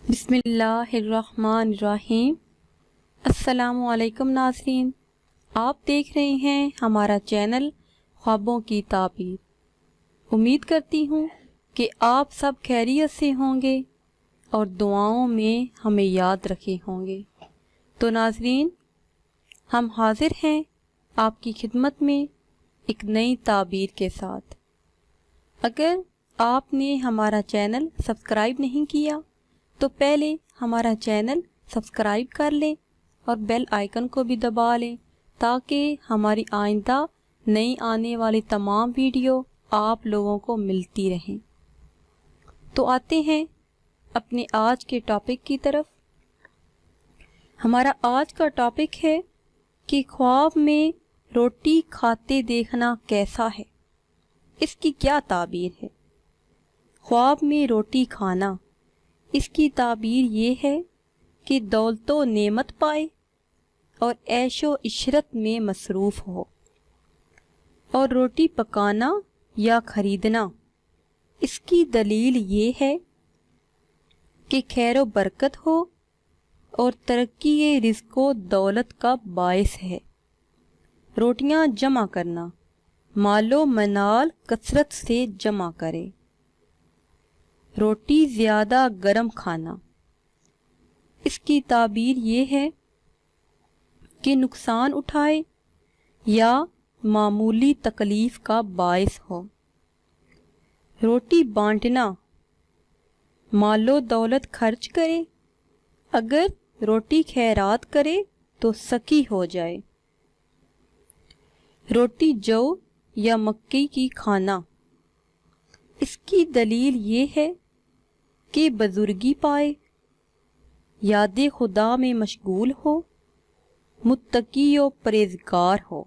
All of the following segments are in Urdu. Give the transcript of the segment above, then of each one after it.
بسم اللہ الرحمن الرحیم۔ السلام علیکم ناظرین، آپ دیکھ رہے ہیں ہمارا چینل خوابوں کی تعبیر۔ امید کرتی ہوں کہ آپ سب خیریت سے ہوں گے اور دعاؤں میں ہمیں یاد رکھے ہوں گے۔ تو ناظرین، ہم حاضر ہیں آپ کی خدمت میں ایک نئی تعبیر کے ساتھ۔ اگر آپ نے ہمارا چینل سبسکرائب نہیں کیا تو پہلے ہمارا چینل سبسکرائب کر لیں اور بیل آئیکن کو بھی دبا لیں تاکہ ہماری آئندہ نئی آنے والی تمام ویڈیو آپ لوگوں کو ملتی رہیں۔ تو آتے ہیں اپنے آج کے ٹاپک کی طرف۔ ہمارا آج کا ٹاپک ہے کہ خواب میں روٹی کھاتے دیکھنا کیسا ہے، اس کی کیا تعبیر ہے۔ خواب میں روٹی کھانا، اس کی تعبیر یہ ہے کہ دولت و نعمت پائے اور عیش و عشرت میں مصروف ہو، اور روٹی پکانا یا خریدنا، اس کی دلیل یہ ہے کہ خیر و برکت ہو اور ترقی رزق و دولت کا باعث ہے۔ روٹیاں جمع کرنا، مال و منال کثرت سے جمع کرے۔ روٹی زیادہ گرم کھانا، اس کی تعبیر یہ ہے کہ نقصان اٹھائے یا معمولی تکلیف کا باعث ہو۔ روٹی بانٹنا، مال و دولت خرچ کرے، اگر روٹی خیرات کرے تو سکی ہو جائے۔ روٹی جو یا مکئی کی کھانا، اس کی دلیل یہ ہے کہ بزرگی پائے، یاد خدا میں مشغول ہو، متقی و پرہیزگار ہو۔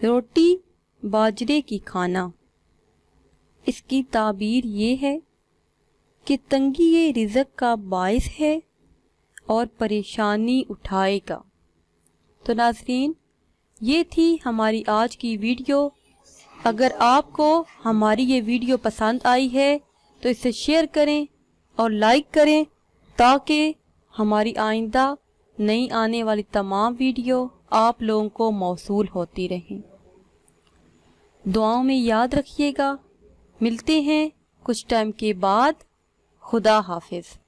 روٹی باجرے کی کھانا، اس کی تعبیر یہ ہے کہ تنگی رزق کا باعث ہے اور پریشانی اٹھائے گا۔ تو ناظرین، یہ تھی ہماری آج کی ویڈیو۔ اگر آپ کو ہماری یہ ویڈیو پسند آئی ہے تو اسے شیئر کریں اور لائک کریں تاکہ ہماری آئندہ نئی آنے والی تمام ویڈیو آپ لوگوں کو موصول ہوتی رہیں۔ دعاؤں میں یاد رکھیے گا۔ ملتے ہیں کچھ ٹائم کے بعد۔ خدا حافظ۔